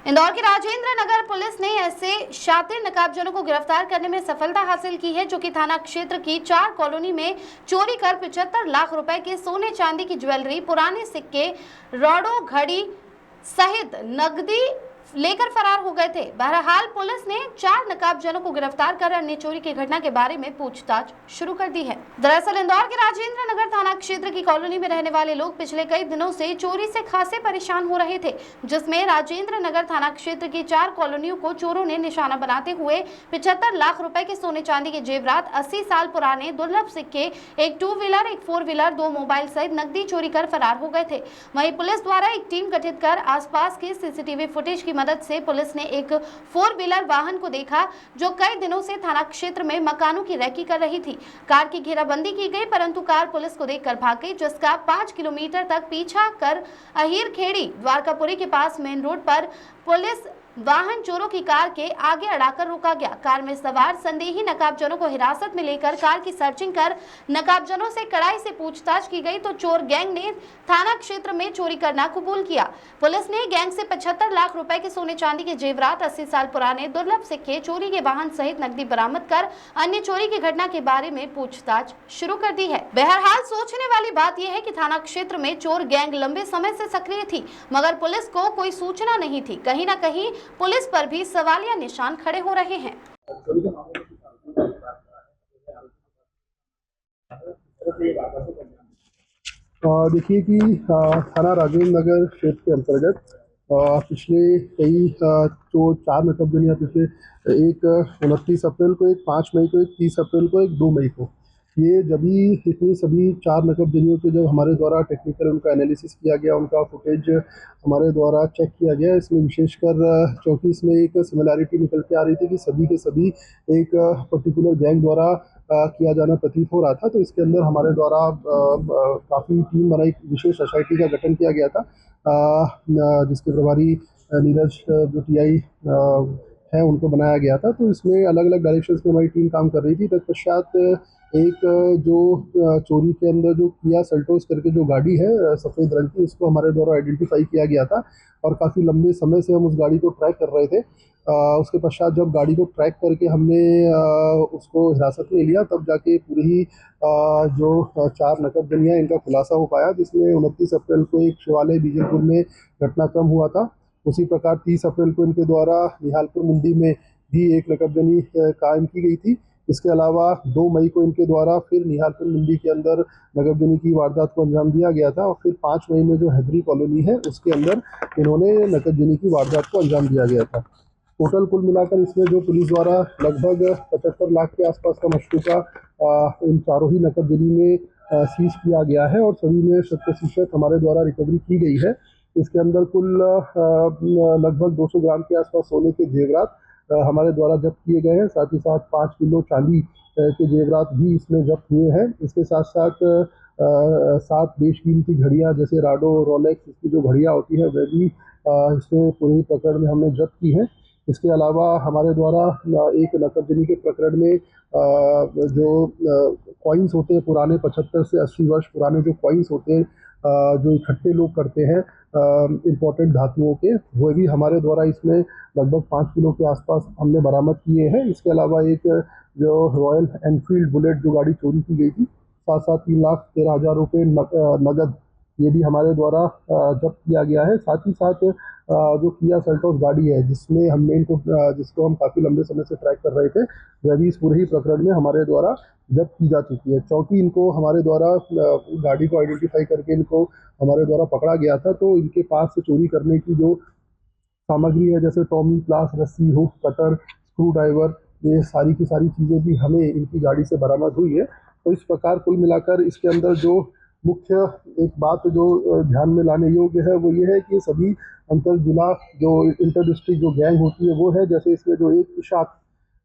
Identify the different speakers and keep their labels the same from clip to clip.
Speaker 1: इंदौर के राजेंद्र नगर पुलिस ने ऐसे शातिर नकाबजनों को गिरफ्तार करने में सफलता हासिल की है जो कि थाना क्षेत्र की 4 कॉलोनी में चोरी कर 75 लाख रुपए के सोने चांदी की ज्वेलरी, पुराने सिक्के, रॉडो, घड़ी सहित नकदी लेकर फरार हो गए थे। बहरहाल पुलिस ने 4 नकाबजनों को गिरफ्तार कर अन्य चोरी की घटना के बारे में पूछताछ शुरू कर दी है। दरअसल इंदौर के राजेंद्र नगर थाना क्षेत्र की कॉलोनी में रहने वाले लोग पिछले कई दिनों से चोरी से खासे परेशान हो रहे थे, जिसमें राजेंद्र नगर थाना क्षेत्र की 4 कॉलोनियों को चोरों ने निशाना बनाते हुए 75 लाख रुपए के सोने चांदी के जेवरात, 80 साल पुराने दुर्लभ सिक्के, एक 2 व्हीलर, एक 4 व्हीलर, 2 मोबाइल सहित नकदी चोरी कर फरार हो गए थे। वहीं पुलिस द्वारा एक टीम गठित कर आसपास के सीसीटीवी फुटेज की मदद से पुलिस ने एक 4 व्हीलर वाहन को देखा जो कई दिनों से थाना क्षेत्र में मकानों की रैकी कर रही थी। कार की घेराबंदी की गई, परंतु कार पुलिस को देखकर भाग गई, जिसका 5 किलोमीटर तक पीछा कर अहीर खेड़ी द्वारकापुरी के पास मेन रोड पर पुलिस वाहन चोरों की कार के आगे अड़ाकर रोका गया। कार में सवार संदेही नकाबजनों को हिरासत में लेकर कार की सर्चिंग कर नकाबजनों से कड़ाई से पूछताछ की गई तो चोर गैंग ने थाना क्षेत्र में चोरी करना कबूल किया। पुलिस ने गैंग से 75 लाख रुपए के सोने चांदी के जेवरात, 80 साल पुराने दुर्लभ सिक्के, चोरी के वाहन सहित नकदी बरामद कर अन्य चोरी की घटना के बारे में पूछताछ शुरू कर दी है। बहरहाल सोचने वाली बात यह है कि थाना क्षेत्र में चोर गैंग लंबे समय से सक्रिय थी, मगर पुलिस को कोई सूचना नहीं थी। कहीं न कहीं पुलिस पर भी सवालिया निशान खड़े हो रहे हैं।
Speaker 2: देखिए कि थाना राजेंद्र नगर क्षेत्र के अंतर्गत पिछले कई जो 4 नकबजनियाँ पिछले एक 29 अप्रैल को, एक 5 मई को, एक 30 अप्रैल को, एक 2 मई को, ये इतनी सभी 4 नकबजनियों के जब हमारे द्वारा टेक्निकल उनका एनालिसिस किया गया, उनका फुटेज हमारे द्वारा चेक किया गया, इसमें विशेषकर क्योंकि इसमें एक सिमिलैरिटी निकल के आ रही थी कि सभी के सभी एक पर्टिकुलर गैंग द्वारा किया जाना प्रतीत हो रहा था, तो इसके अंदर हमारे द्वारा काफ़ी टीम बनाई, विशेष एसआईटी का गठन किया गया था, जिसके प्रभारी नीरज जो टीआई है उनको बनाया गया था। तो इसमें अलग अलग डायरेक्शंस में हमारी टीम काम कर रही थी। तत्पश्चात एक जो चोरी के अंदर जो किया सेल्टोस करके जो गाड़ी है सफ़ेद रंग की, इसको हमारे द्वारा आइडेंटिफाई किया गया था और काफ़ी लंबे समय से हम उस गाड़ी को ट्रैक कर रहे थे। उसके पश्चात जब गाड़ी को ट्रैक करके हमने उसको हिरासत में लिया, तब जाके पूरी ही जो 4 नकबजनियाँ इनका खुलासा हो पाया, जिसमें 29 अप्रैल को एक शिवालय बीजलपुर में घटनाक्रम हुआ था। उसी प्रकार 30 अप्रैल को इनके द्वारा निहालपुर मंडी में भी एक नकबजनी कायम की गई थी। इसके अलावा 2 मई को इनके द्वारा फिर निहालपुर मंडी के अंदर नकबजनी की वारदात को अंजाम दिया गया था और फिर 5 मई में जो हैदरी कॉलोनी है उसके अंदर इन्होंने नकबजनी की वारदात को अंजाम दिया गया था। टोटल कुल मिलाकर इसमें जो पुलिस द्वारा लगभग 75 लाख के आसपास का मशरूका इन चारों ही नकबजनी में सीज किया गया है और सभी में 100% हमारे द्वारा रिकवरी की गई है। इसके अंदर कुल लगभग 200 ग्राम के आसपास सोने के जेवरात हमारे द्वारा जब्त किए गए हैं। साथ ही साथ 5 किलो चांदी के जेवरात भी इसमें जब्त हुए हैं। इसके साथ साथ 7 बेशकीमती घड़ियाँ जैसे राडो, रोलेक्स, इसकी जो घड़ियाँ होती है वह भी इसमें पूरी पकड़ में हमने जब्त की है। इसके अलावा हमारे द्वारा एक नकबजनी के प्रकरण में जो कॉइन्स होते हैं पुराने 75 से 80 वर्ष पुराने जो कॉइन्स होते हैं जो इकट्ठे लोग करते हैं इम्पोर्टेंट धातुओं के, वो भी हमारे द्वारा इसमें लगभग 5 किलो के आसपास हमने बरामद किए हैं। इसके अलावा एक जो रॉयल एनफील्ड बुलेट जो गाड़ी चोरी की गई थी, साथ साथ 3,13,000 रुपये नगद, ये भी हमारे द्वारा जब्त किया गया है। साथ ही साथ जो किया सेल्टोस गाड़ी है जिसको हम काफ़ी लंबे समय से ट्रैक कर रहे थे, वह भी इस पूरे ही प्रकरण में हमारे द्वारा जब्त की जा चुकी है। चौंकी इनको हमारे द्वारा गाड़ी को आइडेंटिफाई करके इनको हमारे द्वारा पकड़ा गया था, तो इनके पास से चोरी करने की जो सामग्री है जैसे टॉमी, प्लास, रस्सी, हुक, कटर, स्क्रू ड्राइवर, ये सारी की सारी चीज़ें भी हमें इनकी गाड़ी से बरामद हुई है। तो इस प्रकार कुल मिलाकर इसके अंदर जो मुख्य एक बात जो ध्यान में लाने योग्य है वो ये है कि सभी अंतर जिला जो इंटर डिस्ट्रिक्ट जो गैंग होती है वो है, जैसे इसमें जो एक इशाक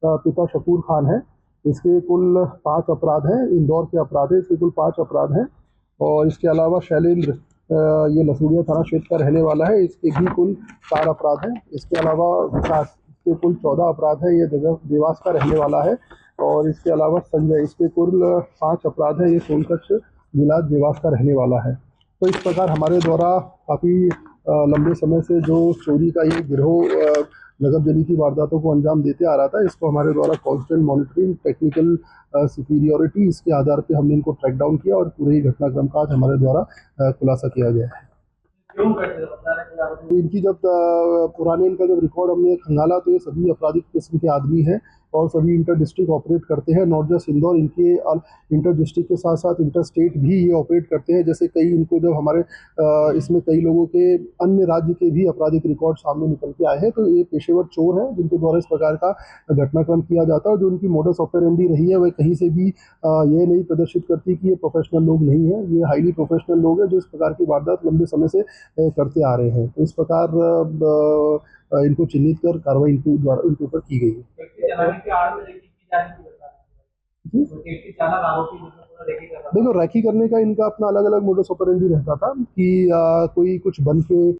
Speaker 2: पिता शकूर खान है, इसके कुल 5 अपराध हैं, इंदौर के अपराध है, इसके कुल 5 अपराध हैं। और इसके अलावा शैलेंद्र ये लसूड़िया थाना क्षेत्र का रहने वाला है, इसके भी कुल 4 अपराध हैं। इसके अलावा विकास, इसके कुल 14 अपराध है, ये देवास का रहने वाला है। और इसके अलावा संजय, इसके कुल 5 अपराध है, ये सोनकच्छ जिला देवास का रहने वाला है। तो इस प्रकार हमारे द्वारा काफ़ी लंबे समय से जो चोरी का ये गिरोह नकबजनी की वारदातों को अंजाम देते आ रहा था, इसको हमारे द्वारा कांस्टेंट मॉनिटरिंग, टेक्निकल सुपीरियॉरिटी, इसके आधार पे हमने इनको ट्रैक डाउन किया और पूरे ही घटनाक्रम का आज हमारे द्वारा खुलासा किया गया है। तो इनकी जब पुराने इनका जब रिकॉर्ड हमने खंगाला तो ये सभी आपराधिक किस्म के आदमी हैं और सभी इंटर डिस्ट्रिक्ट ऑपरेट करते हैं। नॉट जस्ट इंदौर, इनके इंटर डिस्ट्रिक्ट के साथ साथ इंटर स्टेट भी ये ऑपरेट करते हैं। जैसे कई इनको जब हमारे इसमें कई लोगों के अन्य राज्य के भी आपराधिक रिकॉर्ड सामने निकल के आए हैं, तो ये पेशेवर चोर हैं जिनके द्वारा इस प्रकार का घटनाक्रम किया जाता है। और जो उनकी मोडस ऑपरेंडी रही है वह कहीं से भी ये नहीं प्रदर्शित करती कि ये प्रोफेशनल लोग नहीं हैं। ये हाईली प्रोफेशनल लोग हैं जो इस प्रकार की वारदात लंबे समय से करते आ रहे हैं। तो इस प्रकार इनको चिन्हित कर कार्रवाई इनके ऊपर की गई है। देखो, रैकी करने का इनका अपना अलग अलग मोडस ऑपरेंडी रहता था कि कोई कुछ बन के